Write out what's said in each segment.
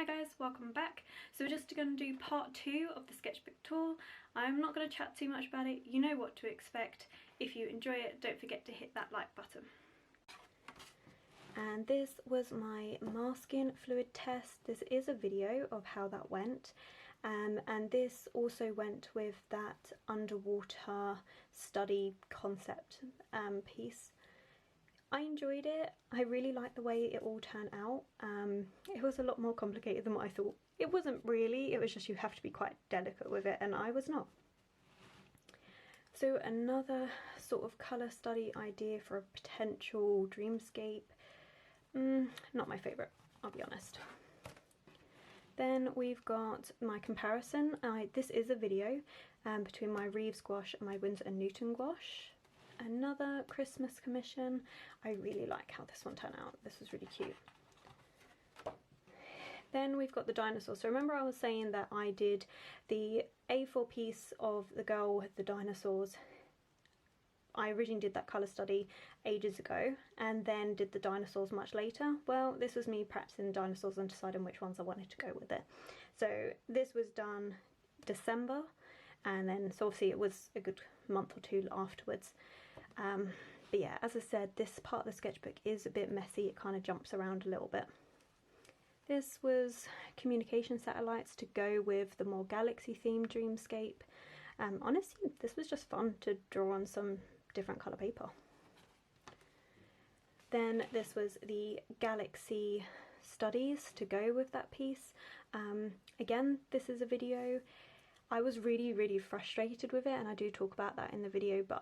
Hi guys, welcome back. So we're just going to do part 2 of the sketchbook tour. I'm not going to chat too much about it, you know what to expect. If you enjoy it, don't forget to hit that like button. And this was my masking fluid test. This is a video of how that went. And this also went with that underwater study concept piece. I enjoyed it. I really liked the way it all turned out. It was a lot more complicated than what I thought. It wasn't really, it was just you have to be quite delicate with it, and I was not. So another sort of colour study idea for a potential dreamscape. Not my favourite, I'll be honest. Then we've got my comparison. This is a video between my Reeves gouache and my Winsor & Newton gouache. Another Christmas commission. I really like how this one turned out. This was really cute. Then we've got the dinosaurs. So remember I was saying that I did the A4 piece of the girl with the dinosaurs. I originally did that colour study ages ago and then did the dinosaurs much later. Well, this was me practicing dinosaurs and deciding which ones I wanted to go with it. So this was done December, and then so obviously it was a good month or two afterwards. But yeah, as I said, this part of the sketchbook is a bit messy. It kind of jumps around a little bit. This was communication satellites to go with the more galaxy themed dreamscape. Honestly, this was just fun to draw on some different colour paper. Then this was the galaxy studies to go with that piece. Again, this is a video. I was really frustrated with it, and I do talk about that in the video, but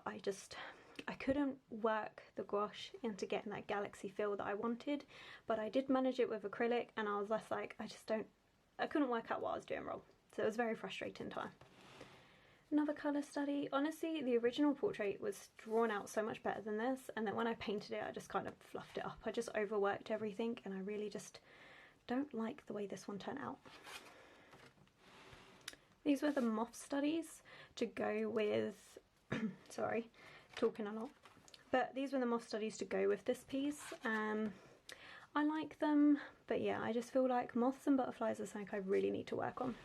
I couldn't work the gouache into getting that galaxy feel that I wanted, but I did manage it with acrylic, and I was less like, I couldn't work out what I was doing wrong. So it was a very frustrating time. Another colour study. Honestly, the original portrait was drawn out so much better than this, and then when I painted it, I just kind of fluffed it up. I just overworked everything, and I really just don't like the way this one turned out. These were the moth studies to go with, sorry, talking a lot. But these were the moth studies to go with this piece. I like them, but yeah, I just feel like moths and butterflies are something I really need to work on.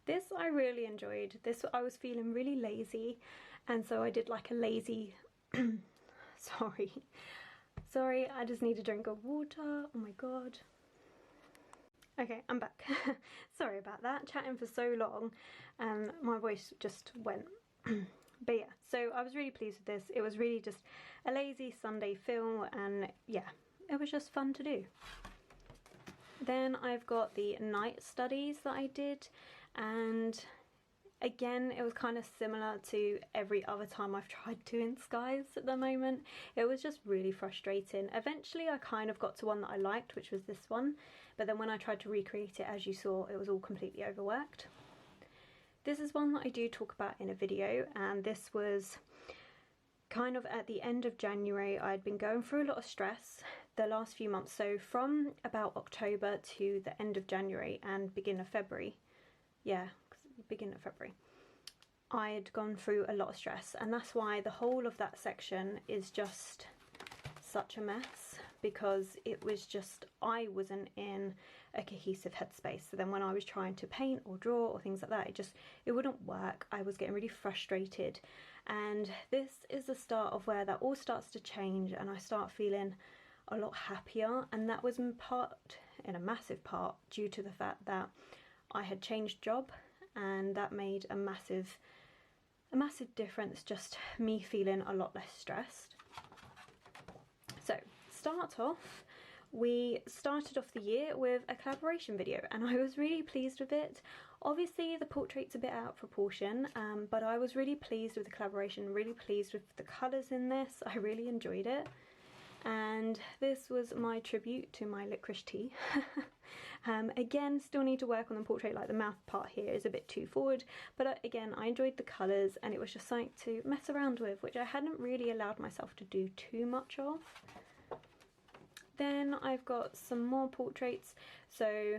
This I really enjoyed. This I was feeling really lazy, and so I did like a lazy, sorry, I just need a drink of water, oh my god. Okay, I'm back. Sorry about that, chatting for so long and my voice just went. But yeah, so I was really pleased with this. It was really just a lazy Sunday film, and yeah, it was just fun to do. Then I've got the night studies that I did, and again, it was kind of similar to every other time I've tried doing skies at the moment. It was just really frustrating. Eventually I kind of got to one that I liked, which was this one, but then when I tried to recreate it, as you saw, it was all completely overworked. This is one that I do talk about in a video, and this was kind of at the end of January. I'd been going through a lot of stress the last few months, so from about October to the end of January and beginning of February, yeah, beginning of February, I had gone through a lot of stress, and that's why the whole of that section is just such a mess, because it was just, I wasn't in a cohesive headspace. So then when I was trying to paint or draw or things like that, it wouldn't work. I was getting really frustrated, and this is the start of where that all starts to change, and I start feeling a lot happier. And that was in a massive part due to the fact that I had changed job, and that made a massive difference, just me feeling a lot less stressed. So we started off the year with a collaboration video, and I was really pleased with it. Obviously the portrait's a bit out of proportion, but I was really pleased with the collaboration, really pleased with the colours in this. I really enjoyed it. And this was my tribute to my licorice tea. Again, still need to work on the portrait, like the mouth part here is a bit too forward, but again, I enjoyed the colours, and it was just something to mess around with, which I hadn't really allowed myself to do too much of. Then I've got some more portraits. So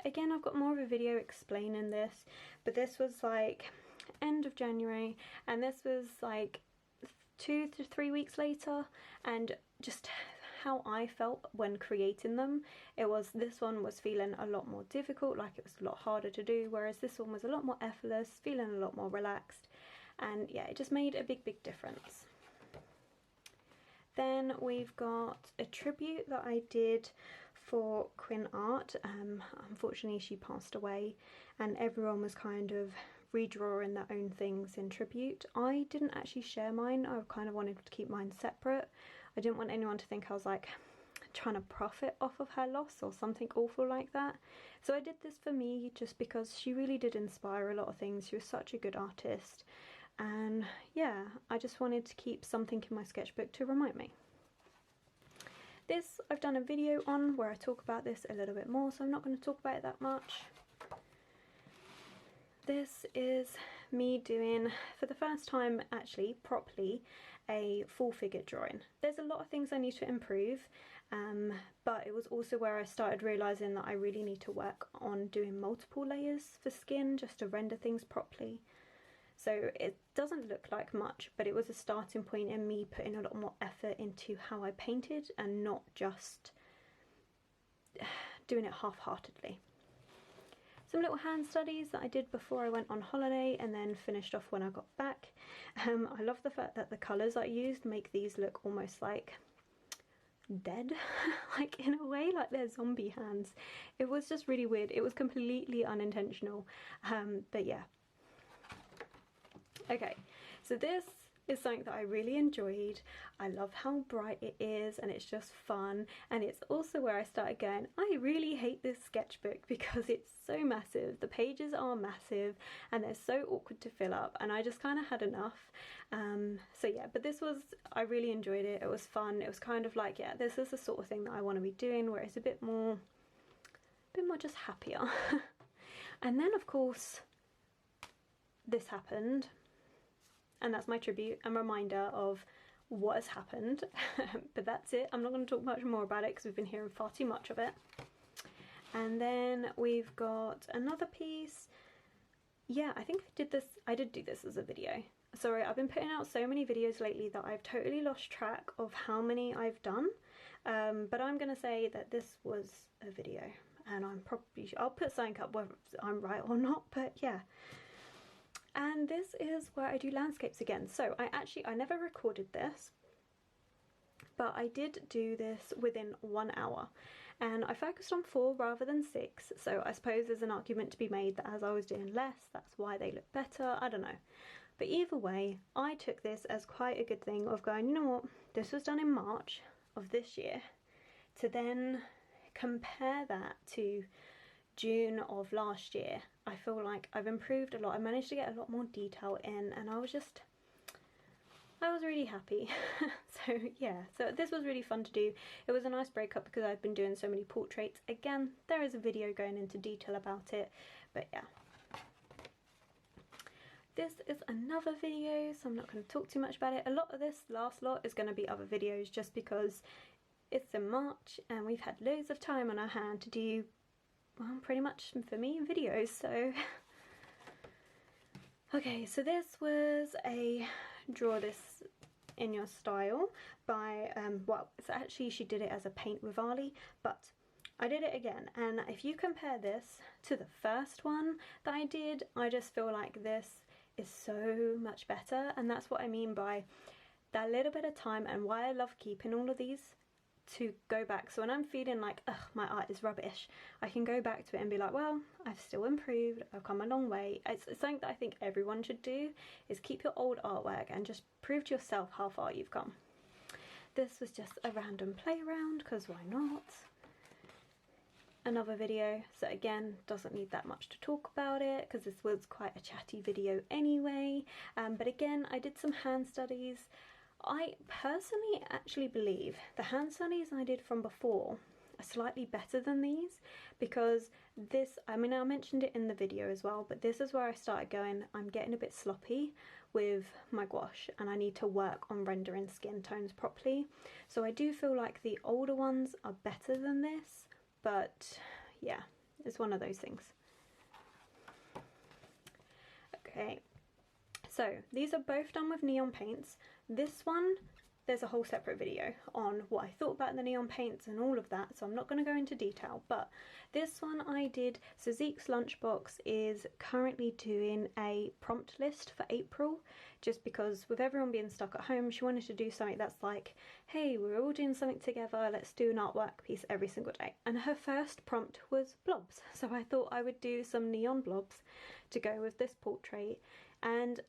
again, I've got more of a video explaining this, but this was like end of January, and this was like 2 to 3 weeks later, and just how I felt when creating them. This one was feeling a lot more difficult, like it was a lot harder to do, whereas this one was a lot more effortless, feeling a lot more relaxed, and yeah, it just made a big difference. Then we've got a tribute that I did for Quinn Art. Unfortunately she passed away and everyone was kind of redrawing their own things in tribute. I didn't actually share mine. I kind of wanted to keep mine separate. I didn't want anyone to think I was like trying to profit off of her loss or something awful like that. So I did this for me just because she really did inspire a lot of things. She was such a good artist, and yeah, I just wanted to keep something in my sketchbook to remind me. This I've done a video on where I talk about this a little bit more, so I'm not going to talk about it that much. This is me doing, for the first time actually properly, a full figure drawing. There's a lot of things I need to improve, but it was also where I started realising that I really need to work on doing multiple layers for skin just to render things properly. So it doesn't look like much, but it was a starting point in me putting a lot more effort into how I painted and not just doing it half-heartedly. Some little hand studies that I did before I went on holiday and then finished off when I got back. I love the fact that the colours I used make these look almost like dead, like in a way, like they're zombie hands. It was just really weird. It was completely unintentional, but yeah. Okay, so this is something that I really enjoyed. I love how bright it is and it's just fun, and it's also where I started going, I really hate this sketchbook because it's so massive, the pages are massive and they're so awkward to fill up, and I just kind of had enough. So yeah, but this was, I really enjoyed it. It was fun. It was kind of like, yeah, this is the sort of thing that I want to be doing, where it's a bit more just happier. And then of course this happened. And that's my tribute and reminder of what has happened. But that's it. I'm not going to talk much more about it because we've been hearing far too much of it. And then we've got another piece. Yeah, I think I did do this as a video. Sorry, I've been putting out so many videos lately that I've totally lost track of how many I've done. But I'm going to say that this was a video, and I'll put something up whether I'm right or not, but yeah. And this is where I do landscapes again. So I never recorded this, but I did do this within 1 hour, and I focused on 4 rather than 6. So I suppose there's an argument to be made that as I was doing less, that's why they look better. I don't know. But either way, I took this as quite a good thing of going, you know what, this was done in March of this year, to then compare that to June of last year. I feel like I've improved a lot. I managed to get a lot more detail in, and I was really happy. So yeah, so this was really fun to do. It was a nice breakup because I've been doing so many portraits. Again, there is a video going into detail about it, but yeah. This is another video, so I'm not going to talk too much about it. A lot of this last lot is going to be other videos just because it's in March and we've had loads of time on our hand to do, well, pretty much for me, videos. So okay, so this was a draw this in your style by well, it's actually, she did it as a paint with Ali, but I did it again, and if you compare this to the first one that I did, I just feel like this is so much better. And that's what I mean by that little bit of time, and why I love keeping all of these to go back. So when I'm feeling like, ugh, my art is rubbish, I can go back to it and be like, well, I've still improved, I've come a long way. It's something that I think everyone should do, is keep your old artwork and just prove to yourself how far you've come. This was just a random play around, because why not? Another video, so again, doesn't need that much to talk about it because this was quite a chatty video anyway. But again, I did some hand studies. I personally actually believe the hand studies I did from before are slightly better than these, because this, I mean, I mentioned it in the video as well, but this is where I started going, I'm getting a bit sloppy with my gouache and I need to work on rendering skin tones properly. So I do feel like the older ones are better than this, but yeah, it's one of those things. Okay, so these are both done with neon paints. This one there's a whole separate video on what I thought about the neon paints and all of that, so I'm not going to go into detail, but this one I did. So Zeke's Lunchbox is currently doing a prompt list for April, just because with everyone being stuck at home, she wanted to do something that's like, hey, we're all doing something together, let's do an artwork piece every single day. And her first prompt was blobs, so I thought I would do some neon blobs to go with this portrait, and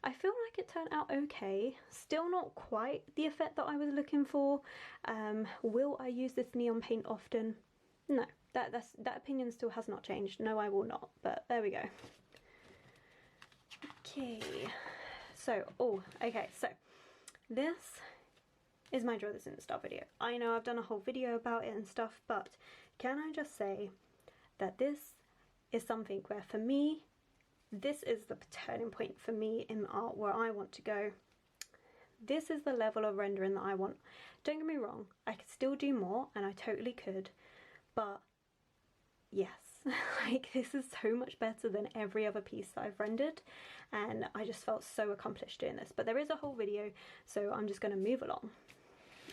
I feel like it turned out okay. Still not quite the effect that I was looking for. Will I use this neon paint often? No, that opinion still has not changed. No, I will not, but there we go. Okay, so, so this is my Draw This in the Start video. I know I've done a whole video about it and stuff, but can I just say that this is something where, for me, this is the turning point for me in art, where I want to go. This is the level of rendering that I want. Don't get me wrong, I could still do more, and I totally could, but yes, like, this is so much better than every other piece that I've rendered, and I just felt so accomplished doing this. But there is a whole video, so I'm just going to move along.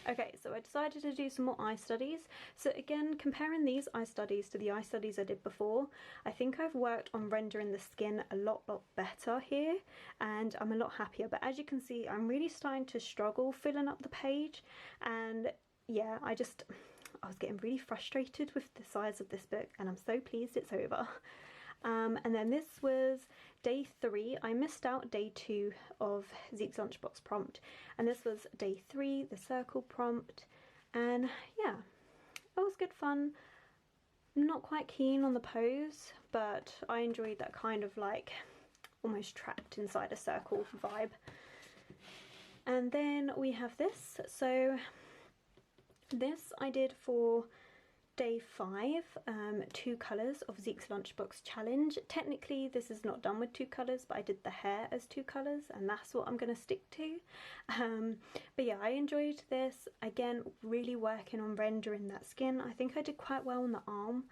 Okay, so I decided to do some more eye studies. So again, comparing these eye studies to the eye studies I did before, I think I've worked on rendering the skin a lot better here, and I'm a lot happier. But as you can see, I'm really starting to struggle filling up the page, and yeah, I was getting really frustrated with the size of this book, and I'm so pleased it's over. And then this was day 3. I missed out day 2 of Zeke's Lunchbox prompt, and this was day 3, the circle prompt, and yeah, it was good fun. Not quite keen on the pose, but I enjoyed that kind of like almost trapped inside a circle vibe. And then we have this. So this I did for day 5, 2 colours of Zeke's Lunchbox challenge. Technically this is not done with 2 colours, but I did the hair as 2 colours, and that's what I'm going to stick to. But yeah, I enjoyed this. Again, really working on rendering that skin. I think I did quite well on the arm.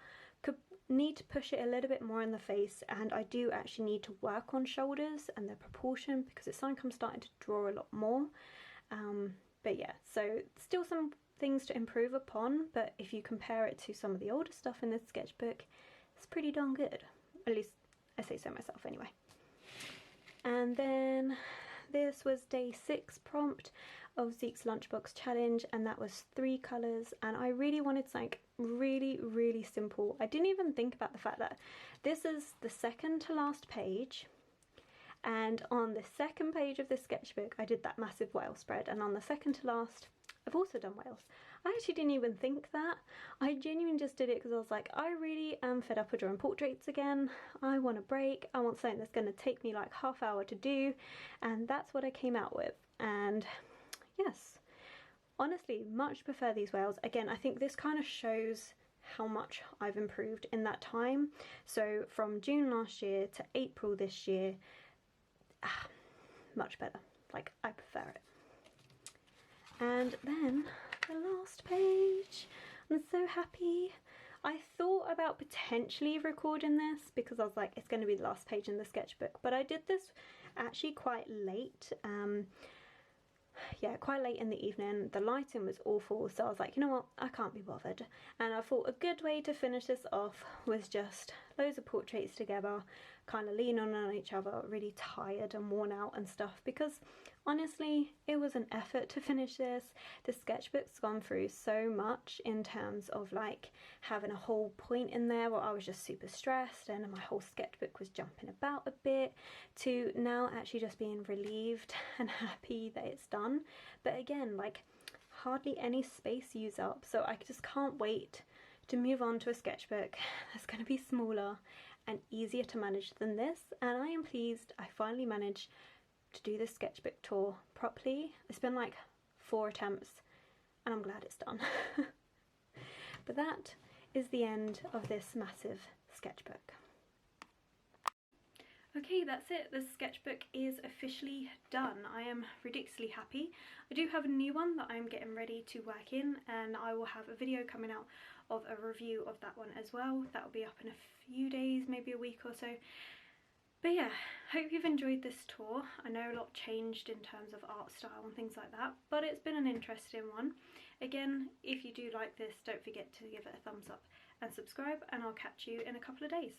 Could need to push it a little bit more in the face, and I do actually need to work on shoulders and their proportion, because it's something I'm starting to draw a lot more. But yeah, so still some things to improve upon, but if you compare it to some of the older stuff in this sketchbook, it's pretty darn good. At least I say so myself anyway. And then this was day 6 prompt of Zeke's Lunchbox challenge, and that was 3 colours, and I really wanted something really simple. I didn't even think about the fact that this is the second to last page, and on the second page of this sketchbook I did that massive whale spread, and on the second to last I've also done whales. I actually didn't even think that. I genuinely just did it because I was like, I really am fed up with drawing portraits again. I want a break. I want something that's going to take me like half hour to do, and that's what I came out with. And yes, honestly, much prefer these whales. Again, I think this kind of shows how much I've improved in that time. So from June last year to April this year, much better. Like, I prefer it. And then the last page. I'm so happy. I thought about potentially recording this because I was like, it's going to be the last page in the sketchbook, but I did this actually quite late. Yeah, quite late in the evening. The lighting was awful, so I was like, you know what, I can't be bothered. And I thought a good way to finish this off was just loads of portraits together, kind of leaning on each other, really tired and worn out and stuff, because honestly, it was an effort to finish this. The sketchbook's gone through so much in terms of like having a whole point in there where I was just super stressed and my whole sketchbook was jumping about a bit, to now actually just being relieved and happy that it's done. But again, like, hardly any space used up, so I just can't wait to move on to a sketchbook that's going to be smaller and easier to manage than this. And I am pleased I finally managed to do this sketchbook tour properly. It's been like 4 attempts and I'm glad it's done. But that is the end of this massive sketchbook. Okay, that's it. The sketchbook is officially done. I am ridiculously happy. I do have a new one that I'm getting ready to work in, and I will have a video coming out of a review of that one as well. That will be up in a few days, maybe a week or so. But yeah, hope you've enjoyed this tour. I know a lot changed in terms of art style and things like that, but it's been an interesting one. Again, if you do like this, don't forget to give it a thumbs up and subscribe, and I'll catch you in a couple of days.